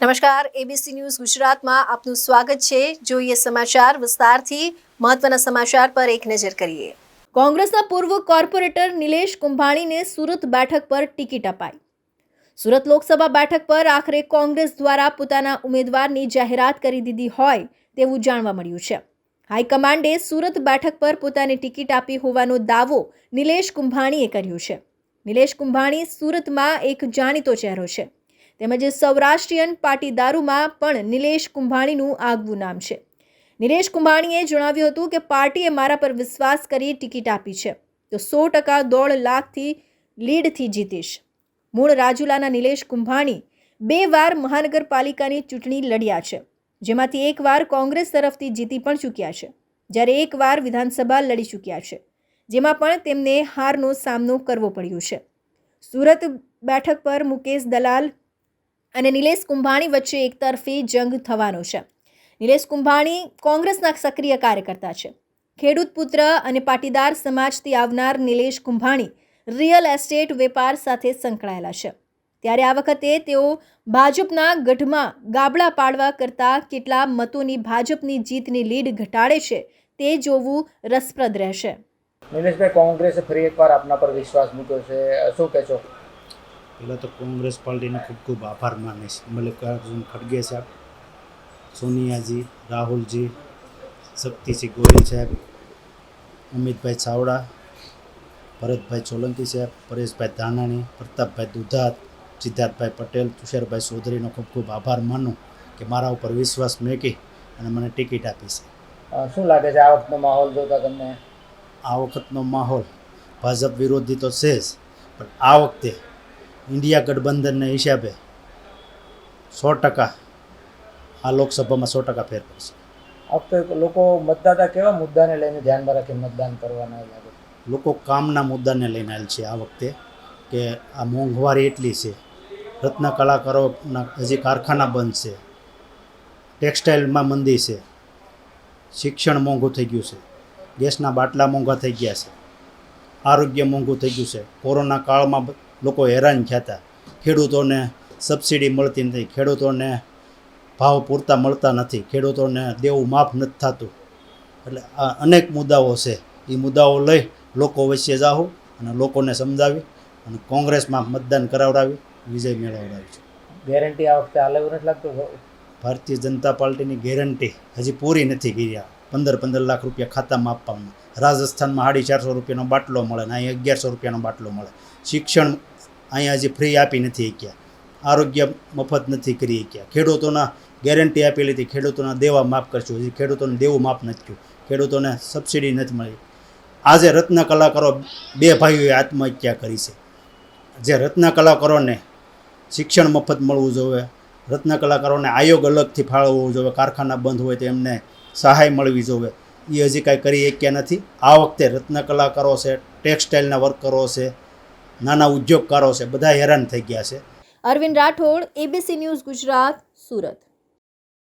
નમસ્કાર, ABC news ગુજરાતમાં આપનું સ્વાગત છે। જોઈએ સમાચાર વિસ્તારથી। મહત્વના સમાચાર પર એક નજર કરીએ। કોંગ્રેસના પૂર્વ કોર્પોરેટર નિલેશ કુંભાણીને સુરત બેઠક પર ટિકિટ અપાઈ। સુરત લોકસભા બેઠક પર આખરે કોંગ્રેસ દ્વારા પોતાના ઉમેદવારની જાહેરાત કરી દીધી હોય તેવું જાણવા મળ્યું છે। હાઈકમાન્ડે સુરત બેઠક પર પોતાની ટિકિટ આપી હોવાનો દાવો નિલેશ કુંભાણીએ કર્યો છે। નિલેશ કુંભાણી સુરતમાં એક જાણીતો ચહેરો છે, તેમજ સૌરાષ્ટ્રીયન પાટીદારોમાં પણ નિલેશ કુંભાણીનું આગવું નામ છે। નિલેશ કુંભાણીએ જણાવ્યું હતું કે પાર્ટીએ મારા પર વિશ્વાસ કરી ટિકિટ આપી છે તો 100% 1.5 લાખથી લીડથી જીતીશ। મૂળ રાજુલાના નિલેશ કુંભાણી 2 વાર મહાનગરપાલિકાની ચૂંટણી લડ્યા છે, જેમાંથી 1 વાર કોંગ્રેસ તરફથી જીતી પણ ચૂક્યા છે, જ્યારે 1 વાર વિધાનસભા લડી ચૂક્યા છે, જેમાં પણ તેમને હારનો સામનો કરવો પડ્યો છે। સુરત બેઠક પર મુકેશ દલાલ અને નિલેશ કુંભાણી વચ્ચે એકતરફી જંગ થવાનો છે। નિલેશ કુંભાણી કોંગ્રેસના સક્રિય કાર્યકર્તા છે। ખેડૂત પુત્ર અને પાટીદાર સમાજથી આવનાર નિલેશ કુંભાણી રિયલ એસ્ટેટ વેપાર સાથે સંકળાયેલા છે, ત્યારે આ વખતે તેઓ ભાજપના ગઢમાં ગાબડા પાડવા કરતાં કેટલા મતોની ભાજપની જીતની લીડ ઘટાડે છે તે જોવું રસપ્રદ રહેશે। નિલેશભાઈ, કોંગ્રેસે ફરી એકવાર આપના પર વિશ્વાસ મૂક્યો છે, શું કહેશો? પહેલાં તો કોંગ્રેસ પાર્ટીનો ખૂબ ખૂબ આભાર માનીશ। મલ્લિકાર્જુન ખડગે સાહેબ, સોનિયાજી, રાહુલજી, શક્તિસિંહ ગોહિલ સાહેબ, અમિતભાઈ ચાવડા, ભરતભાઈ સોલંકી સાહેબ, પરેશભાઈ ધાનાણી, પ્રતાપભાઈ દુધાત, સિદ્ધાર્થભાઈ પટેલ, તુષારભાઈ ચૌધરીનો ખૂબ ખૂબ આભાર માનું કે મારા ઉપર વિશ્વાસ મૂકી અને મને ટિકિટ આપી છે। શું લાગે છે આ વખતનો માહોલ જોતા તમને? આ વખતનો માહોલ ભાજપ વિરોધી તો છે જ, પણ આ વખતે ઇન્ડિયા ગઠબંધનના હિસાબે 100% આ લોકસભામાં 100% ફેર પડશે। આ વખતે લોકો મતદાતા કેવા મુદ્દાને લઈને ધ્યાનમાં રાખી મતદાન કરવાના લાગે? લોકો કામના મુદ્દાને લઈને આવેલ છે। આ વખતે કે આ મોંઘવારી એટલી છે, રત્ન કલાકારોના હજી કારખાના બંધ છે, ટેક્સટાઇલમાં મંદી છે, શિક્ષણ મોંઘું થઈ ગયું છે, ગેસના બાટલા મોંઘા થઈ ગયા છે, આરોગ્ય મોંઘું થઈ ગયું છે, કોરોના કાળમાં લોકો હેરાન થયા હતા, ખેડૂતોને સબસિડી મળતી નથી, ખેડૂતોને ભાવ પૂરતા મળતા નથી, ખેડૂતોને દેવું માફ નથી થતું, એટલે આ અનેક મુદ્દાઓ છે। એ મુદ્દાઓ લઈ લોકો વચ્ચે જાઉં અને લોકોને સમજાવી અને કોંગ્રેસમાં મતદાન કરાવડાવી વિજય મેળવડાવી છે। ગેરંટી આ વખતે હાલે એવું નથી લાગતું? ભારતીય જનતા પાર્ટીની ગેરંટી હજી પૂરી નથી કર્યા। 15-15 લાખ રૂપિયા ખાતામાં આપવાના। રાજસ્થાનમાં 450 રૂપિયાનો બાટલો મળે ને અહીં 1100 રૂપિયાનો બાટલો મળે। શિક્ષણ અહીંયા હજી ફ્રી આપી નથી શક્યા, આરોગ્ય મફત નથી કરી શક્યા, ખેડૂતોના ગેરંટી આપેલી હતી ખેડૂતોના દેવા માફ કરશું, હજી ખેડૂતોને દેવું માફ નથી થયું, ખેડૂતોને સબસિડી નથી મળી। આજે રત્ન કલાકારો 2 ભાઈઓએ આત્મહત્યા કરી છે। જે રત્ન કલાકારોને શિક્ષણ મફત મળવું જોઈએ, રત્ન કલાકારોને આયોગ અલગથી ફાળવવું જોઈએ, કારખાના બંધ હોય તો એમને સહાય મળવી જોઈએ, એ હજી કાંઈ કરી શક્યા નથી। આ વખતે રત્ન કલાકારો છે, ટેક્સટાઇલના વર્કરો છે, નાના ઉદ્યોગકારો છે, બધા હેરાન થઈ ગયા છે। Arvind Rathod, ABC news Gujarat, Surat.